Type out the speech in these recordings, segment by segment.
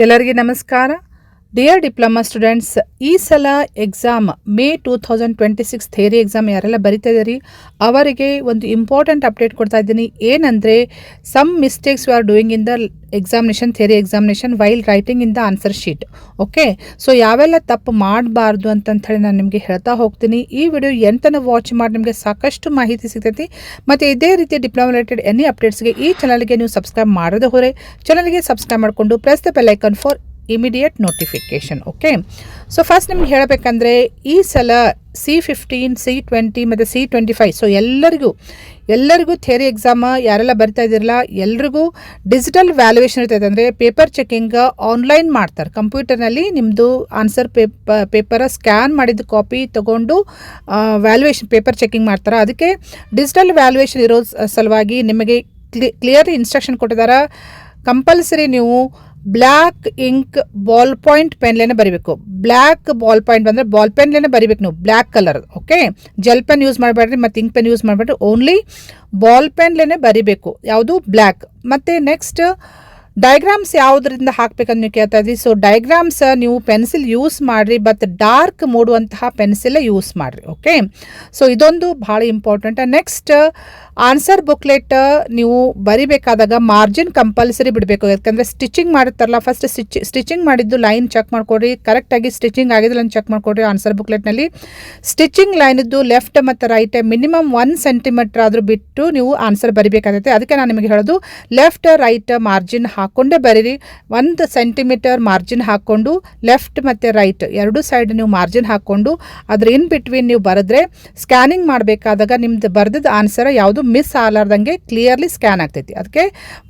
ಎಲ್ಲರಿಗೆ ನಮಸ್ಕಾರ. Dear diploma students, ಈ ಸಲ ಎಕ್ಸಾಮ್ ಮೇ 2026 ಥಿಯರಿ ಎಕ್ಸಾಮ್ ಯಾರೆಲ್ಲ ಬರಿತಾ ಇದ್ದೀರಿ ಅವರಿಗೆ ಒಂದು ಇಂಪಾರ್ಟೆಂಟ್ ಅಪ್ಡೇಟ್ ಕೊಡ್ತಾ ಇದ್ದೀನಿ. ಏನಂದರೆ some mistakes you are doing in the examination, theory examination while writing in the answer sheet. Okay, so ಯಾವೆಲ್ಲ ತಪ್ಪು ಮಾಡಬಾರ್ದು ಅಂತಂಥೇಳಿ ನಾನು ನಿಮಗೆ ಹೇಳ್ತಾ ಹೋಗ್ತೀನಿ. ಈ ವಿಡಿಯೋ ಎಂತನ ವಾಚ್ ಮಾಡಿ ನಿಮಗೆ ಸಾಕಷ್ಟು ಮಾಹಿತಿ ಸಿಗ್ತೈತಿ. ಮತ್ತು ಇದೇ ರೀತಿ ಡಿಪ್ಲೊಮಾ ರಿಲೇಟೆಡ್ ಎನಿ ಅಪ್ಡೇಟ್ಸ್ಗೆ ಈ ಚಾನಲ್ಗೆ ನೀವು ಸಬ್ಸ್ಕ್ರೈಬ್ ಮಾಡದೆ ಹೋದರೆ ಚಾನಲ್ಗೆ ಸಬ್ಸ್ಕ್ರೈಬ್ ಮಾಡಿಕೊಂಡು press the bell icon for immediate notification. Okay, so first ನಿಮ್ಗೆ ಹೇಳಬೇಕಂದ್ರೆ ಈ ಸಲ C15, C20 ಮತ್ತು C25 ಸೊ ಎಲ್ಲರಿಗೂ ಥಿಯರಿ ಎಕ್ಸಾಮ್ ಯಾರೆಲ್ಲ ಬರ್ತಾ ಇದ್ದಿರಲ್ಲ ಎಲ್ರಿಗೂ ಡಿಜಿಟಲ್ ವ್ಯಾಲ್ಯೂಯೇಷನ್ ಇರ್ತೈತೆ. ಅಂದರೆ ಪೇಪರ್ ಚೆಕಿಂಗ್ ಆನ್ಲೈನ್ ಮಾಡ್ತಾರೆ. ಕಂಪ್ಯೂಟರ್ನಲ್ಲಿ ನಿಮ್ಮದು ಆನ್ಸರ್ ಪೇಪರ್ ಸ್ಕ್ಯಾನ್ ಮಾಡಿದ ಕಾಪಿ ತೊಗೊಂಡು ವ್ಯಾಲ್ಯೂಯೇಷನ್ ಪೇಪರ್ ಚೆಕಿಂಗ್ ಮಾಡ್ತಾರೆ. ಅದಕ್ಕೆ ಡಿಜಿಟಲ್ ವ್ಯಾಲ್ಯೂಯೇಷನ್ ಇರೋ ಸಲುವಾಗಿ ನಿಮಗೆ ಕ್ಲಿಯರ್ ಇನ್ಸ್ಟ್ರಕ್ಷನ್ ಕೊಟ್ಟಿದ್ದಾರೆ. ಕಂಪಲ್ಸರಿ ನೀವು ಬ್ಲ್ಯಾಕ್ ಇಂಕ್ ಬಾಲ್ ಪಾಯಿಂಟ್ ಪೆನ್ಲೇನೆ ಬರೀಬೇಕು. ಬ್ಲ್ಯಾಕ್ ಬಾಲ್ ಪಾಯಿಂಟ್ ಬಂದರೆ ಬಾಲ್ ಪೆನ್ಲೇನೆ ಬರೀಬೇಕು ನೀವು, black colour. Okay, gel pen use ಮಾಡಬೇಡ್ರಿ ಮತ್ತು ಇಂಕ್ ಪೆನ್ ಯೂಸ್ ಮಾಡಬೇಡ್ರಿ, ಓನ್ಲಿ ಬಾಲ್ ಪೆನ್ಲೇನೆ ಬರೀಬೇಕು. ಯಾವುದು ಬ್ಲ್ಯಾಕ್. ಮತ್ತು ನೆಕ್ಸ್ಟ್ ಡಯಾಗ್ರಾಮ್ಸ್ ಯಾವುದರಿಂದ ಹಾಕಬೇಕಂತ ನೀವು ಕೇಳ್ತಾ ಇದ್ರಿ. ಸೊ ಡಯಾಗ್ರಾಮ್ಸ್ ನೀವು ಪೆನ್ಸಿಲ್ ಯೂಸ್ ಮಾಡಿರಿ, ಬಟ್ ಡಾರ್ಕ್ ಮೂಡುವಂತಹ ಪೆನ್ಸಿಲೇ ಯೂಸ್ ಮಾಡಿರಿ. ಓಕೆ, ಸೊ ಇದೊಂದು ಭಾಳ ಇಂಪಾರ್ಟೆಂಟ್. ನೆಕ್ಸ್ಟ್ ಆನ್ಸರ್ ಬುಕ್ಲೆಟ್ ನೀವು ಬರಿಬೇಕಾದಾಗ ಮಾರ್ಜಿನ್ ಕಂಪಲ್ಸರಿ ಬಿಡಬೇಕು. ಯಾಕಂದರೆ ಸ್ಟಿಚಿಂಗ್ ಮಾಡಿರ್ತಾರಲ್ಲ, ಫಸ್ಟ್ ಸ್ಟಿಚಿಂಗ್ ಮಾಡಿದ್ದು ಲೈನ್ ಚೆಕ್ ಮಾಡ್ಕೊಡ್ರಿ, ಕರೆಕ್ಟಾಗಿ ಸ್ಟಿಚಿಂಗ್ ಆಗಿದ್ದಿಲ್ಲ ಅಂತ ಚೆಕ್ ಮಾಡ್ಕೊಡ್ರಿ. ಆನ್ಸರ್ ಬುಕ್ಲೆಟ್ನಲ್ಲಿ ಸ್ಟಿಚಿಂಗ್ ಲೈನಿದ್ದು ಲೆಫ್ಟ್ ಮತ್ತು ರೈಟ್ ಮಿನಿಮಮ್ 1 ಸೆಂಟಿಮೀಟರ್ ಆದರೂ ಬಿಟ್ಟು ನೀವು ಆನ್ಸರ್ ಬರಿಬೇಕಾಗುತ್ತೆ. ಅದಕ್ಕೆ ನಾನು ನಿಮಗೆ ಹೇಳೋದು ಲೆಫ್ಟ್ ರೈಟ್ ಮಾರ್ಜಿನ್ ಹಾಕ್ಕೊಂಡೇ ಬರೀರಿ. 1 ಸೆಂಟಿಮೀಟರ್ ಮಾರ್ಜಿನ್ ಹಾಕ್ಕೊಂಡು ಲೆಫ್ಟ್ ಮತ್ತು ರೈಟ್ ಎರಡು ಸೈಡ್ ನೀವು ಮಾರ್ಜಿನ್ ಹಾಕ್ಕೊಂಡು ಅದ್ರ ಇನ್ ಬಿಟ್ವೀನ್ ನೀವು ಬರೆದ್ರೆ ಸ್ಕ್ಯಾನಿಂಗ್ ಮಾಡಬೇಕಾದಾಗ ನಿಮ್ದು ಬರೆದಿದ್ದ ಆನ್ಸರ್ ಯಾವುದು ಮಿಸ್ ಆಗಲಾರ್ದಂಗೆ ಕ್ಲಿಯರ್ಲಿ ಸ್ಕ್ಯಾನ್ ಆಗ್ತೈತಿ. ಅದಕ್ಕೆ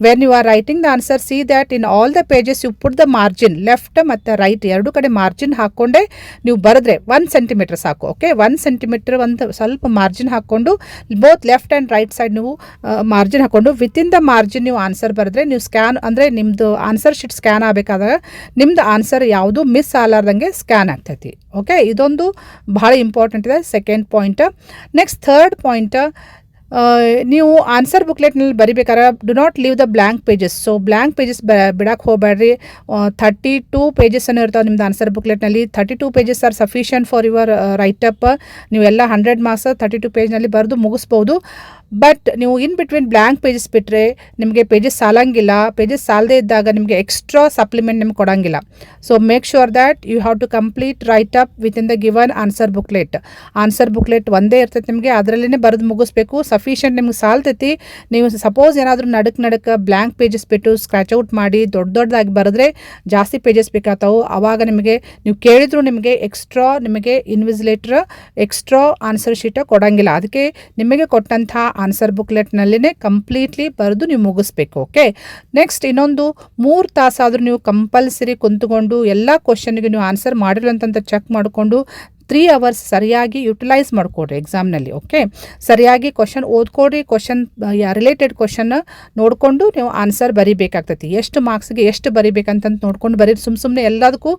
when you are writing the answer see that in all the pages you put the margin left ಮತ್ತು ರೈಟ್ ಎರಡು ಕಡೆ ಮಾರ್ಜಿನ್ ಹಾಕ್ಕೊಂಡೆ ನೀವು ಬರೆದ್ರೆ 1 ಸೆಂಟಿಮೀಟರ್ ಸಾಕು. ಓಕೆ, 1 ಸೆಂಟಿಮೀಟರ್ ಒಂದು ಸ್ವಲ್ಪ ಮಾರ್ಜಿನ್ ಹಾಕ್ಕೊಂಡು both left and right side ನೀವು ಮಾರ್ಜಿನ್ ಹಾಕ್ಕೊಂಡು ವಿತಿನ್ ದ ಮಾರ್ಜಿನ್ ನೀವು ಆನ್ಸರ್ ಬರೆದ್ರೆ ನೀವು ಸ್ಕ್ಯಾನ್ ಅಂದರೆ ನಿಮ್ಮದು ಆನ್ಸರ್ ಶೀಟ್ ಸ್ಕ್ಯಾನ್ ಆಗಬೇಕಾದಾಗ ನಿಮ್ಮದು ಆನ್ಸರ್ ಯಾವುದು ಮಿಸ್ ಆಗಲಾರ್ದಂಗೆ ಸ್ಕ್ಯಾನ್ ಆಗ್ತೈತಿ. ಓಕೆ, ಇದೊಂದು ಭಾಳ ಇಂಪಾರ್ಟೆಂಟ್ ಇದೆ, second point. Next third point, ನೀವು ಆನ್ಸರ್ ಬುಕ್ಲೆಟ್ನಲ್ಲಿ ಬರಿಬೇಕಾದ್ರೆ do not leave the blank pages. So blank pages ಬಿಡಕ್ಕೆ ಹೋಗಬೇಡ್ರಿ. 32 ಪೇಜಸ್ ಅನ್ನು ಇರ್ತಾವೆ ನಿಮ್ದು ಆನ್ಸರ್ ಬುಕ್ಲೆಟ್ನಲ್ಲಿ. 32 pages are sufficient for your writeup. ನೀವೆಲ್ಲ 100 ಮಾರ್ಕ್ಸ್ 32 ಪೇಜ್ನಲ್ಲಿ ಬರೆದು ಮುಗಿಸ್ಬೋದು. ಬಟ್ ನೀವು ಇನ್ ಬಿಟ್ವೀನ್ ಬ್ಲ್ಯಾಂಕ್ ಪೇಜಸ್ ಬಿಟ್ಟರೆ ನಿಮಗೆ ಪೇಜಸ್ ಸಾಲಂಗಿಲ್ಲ. ಪೇಜಸ್ ಸಾಲದೇ ಇದ್ದಾಗ ನಿಮಗೆ ಎಕ್ಸ್ಟ್ರಾ ಸಪ್ಲಿಮೆಂಟ್ ನಿಮ್ಗೆ ಕೊಡೋಂಗಿಲ್ಲ. So make sure that you have to complete write up within the given answer booklet. Answer booklet ಒಂದೇ ಇರ್ತೈತೆ ನಿಮಗೆ, ಅದರಲ್ಲೇ ಬರೆದು ಮುಗಿಸ್ಬೇಕು. ಸಫಿಷಿಯೆಂಟ್ ನಿಮ್ಗೆ ಸಾಲ್ತೈತಿ. ನೀವು ಸಪೋಸ್ ಏನಾದರೂ ನಡಕ್ಕೆ ಬ್ಲ್ಯಾಂಕ್ ಪೇಜಸ್ ಬಿಟ್ಟು ಸ್ಕ್ರ್ಯಾಚ್ ಔಟ್ ಮಾಡಿ ದೊಡ್ಡದಾಗಿ ಬರೆದ್ರೆ ಜಾಸ್ತಿ ಪೇಜಸ್ ಬೇಕಾಗ್ತಾವೆ. ಆವಾಗ ನಿಮಗೆ ನೀವು ಕೇಳಿದ್ರು ನಿಮಗೆ ನಿಮಗೆ ಇನ್ವಿಜಿಲೇಟರ್ ಎಕ್ಸ್ಟ್ರಾ ಆನ್ಸರ್ ಶೀಟ್ ಕೊಡೋಂಗಿಲ್ಲ. ಅದಕ್ಕೆ ನಿಮಗೆ ಕೊಟ್ಟಂಥ ಆನ್ಸರ್ ಬುಕ್ಲೆಟ್ನಲ್ಲಿನೇ ಕಂಪ್ಲೀಟ್ಲಿ ಬರೆದು ನೀವು ಮುಗಿಸ್ಬೇಕು. ಓಕೆ, ನೆಕ್ಸ್ಟ್ ಇನ್ನೊಂದು 3 ತಾಸಾದರೂ ನೀವು ಕಂಪಲ್ಸರಿ ಕುಂತ್ಕೊಂಡು ಎಲ್ಲ ಕ್ವಶನ್ಗೆ ನೀವು ಆನ್ಸರ್ ಮಾಡಿಲ್ಲ ಅಂತಂತ ಚೆಕ್ ಮಾಡಿಕೊಂಡು 3 ಅವರ್ಸ್ ಸರಿಯಾಗಿ ಯುಟಿಲೈಸ್ ಮಾಡಿಕೊಡ್ರಿ ಎಕ್ಸಾಮ್ನಲ್ಲಿ. ಓಕೆ, ಸರಿಯಾಗಿ ಕ್ವಶನ್ ಓದ್ಕೊಡ್ರಿ. ಕ್ವಶನ್ ರಿಲೇಟೆಡ್ ಕ್ವಶನ್ ನೋಡಿಕೊಂಡು ನೀವು ಆನ್ಸರ್ ಬರಿಬೇಕಾಗ್ತೈತಿ. ಎಷ್ಟು ಮಾರ್ಕ್ಸ್ಗೆ ಎಷ್ಟು ಬರಿಬೇಕಂತಂತ ನೋಡ್ಕೊಂಡು ಬರೀ. ಸುಮ್ಮನೆ ಎಲ್ಲದಕ್ಕೂ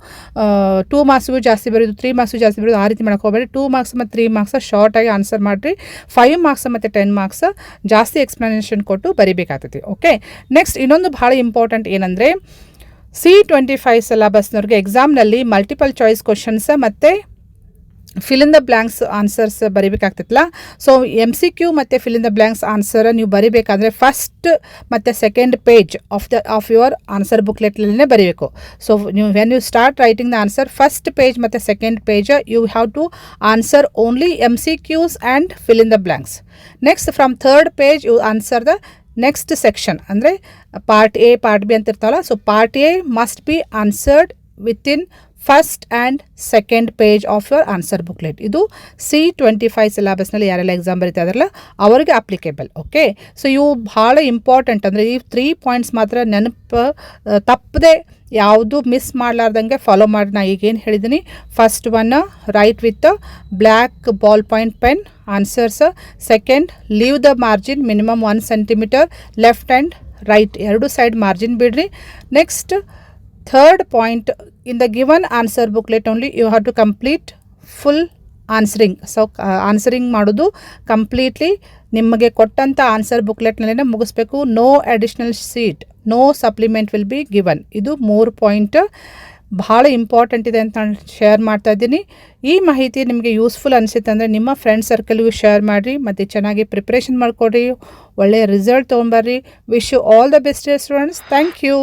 2 ಮಾರ್ಕ್ಸ್ಗೂ ಜಾಸ್ತಿ ಬರೋದು, 3 ಮಾರ್ಕ್ಸ್ಗೂ ಜಾಸ್ತಿ ಬರೋದು, ಆ ರೀತಿ ಮಾಡಕ್ಕೆ ಹೋಗಬೇಡಿ. 2 ಮಾರ್ಕ್ಸ್ ಮತ್ತು 3 ಮಾರ್ಕ್ಸ್ ಶಾರ್ಟಾಗಿ ಆನ್ಸರ್ ಮಾಡಿರಿ. 5 ಮಾರ್ಕ್ಸ್ ಮತ್ತು 10 ಮಾರ್ಕ್ಸ್ ಜಾಸ್ತಿ ಎಕ್ಸ್ಪ್ಲನೇಷನ್ ಕೊಟ್ಟು ಬರಿಬೇಕಾಗ್ತೈತಿ. ಓಕೆ, ನೆಕ್ಸ್ಟ್ ಇನ್ನೊಂದು ಭಾಳ ಇಂಪಾರ್ಟೆಂಟ್ ಏನಂದರೆ C25 ಸಿಲೆಬಸ್ನವ್ರಿಗೆ ಎಕ್ಸಾಮ್ನಲ್ಲಿ ಮಲ್ಟಿಪಲ್ ಚಾಯ್ಸ್ ಕ್ವಶನ್ಸ್ ಮತ್ತು fill in the blanks answers ಬರಿಬೇಕಾಗ್ತೈತಲ್ಲ. ಸೊ MCQ ಮತ್ತು fill in the blanks answer ನೀವು ಬರಿಬೇಕಾದ್ರೆ ಫಸ್ಟ್ ಮತ್ತು second page of your answer ಬುಕ್ಲೆಟ್ಲೇ ಬರೀಬೇಕು. ಸೊ ನೀವು when you start writing the answer first page ಮತ್ತು second page you have to answer only MCQs and fill in the blanks. Next from third page you answer the next section. ಅಂದರೆ part A part B ಅಂತ ಇರ್ತಾವಲ್ಲ. So part A must be answered within first and second page of your answer booklet. ಇದು C25 ಸಿಲೆಬಸ್ನಲ್ಲಿ ಯಾರೆಲ್ಲ exam ಬರೀತಾ ಇದಾರಲ್ಲ ಅವರಿಗೆ applicable. Okay, so ಇವು ಭಾಳ ಇಂಪಾರ್ಟೆಂಟ್. ಅಂದರೆ ಈ 3 ಪಾಯಿಂಟ್ಸ್ ಮಾತ್ರ ನೆನಪು ತಪ್ಪದೆ ಯಾವುದು ಮಿಸ್ ಮಾಡಲಾರ್ದಂಗೆ ಫಾಲೋ ಮಾಡಿ. ನಾನು ಈಗೇನು ಹೇಳಿದ್ದೀನಿ, first one right with black ball point pen answers. Second leave the margin minimum 1 centimetre left and right ಎರಡು ಸೈಡ್ ಮಾರ್ಜಿನ್ ಬಿಡ್ರಿ. Next third point, in the given answer booklet only you have to complete full answering. So answering ಮಾಡೋದು completely ನಿಮಗೆ ಕೊಟ್ಟಂಥ answer ಬುಕ್ಲೆಟ್ನಲ್ಲೇ ಮುಗಿಸ್ಬೇಕು. No additional sheet, no supplement will be given. ಇದು 3 point ಭಾಳ important ಇದೆ ಅಂತ ನಾನು ಶೇರ್ ಮಾಡ್ತಾ ಇದ್ದೀನಿ. ಈ ಮಾಹಿತಿ ನಿಮಗೆ ಯೂಸ್ಫುಲ್ ಅನಿಸುತ್ತೆ ಅಂದರೆ ನಿಮ್ಮ ಫ್ರೆಂಡ್ ಸರ್ಕಲ್ಗೂ ಶೇರ್ ಮಾಡಿರಿ ಮತ್ತು ಚೆನ್ನಾಗಿ ಪ್ರಿಪ್ರೇಷನ್ ಮಾಡಿಕೊಡ್ರಿ, ಒಳ್ಳೆಯ ರಿಸಲ್ಟ್ ತೊಗೊಂಬರ್ರಿ. Wish you all the best students. Thank you.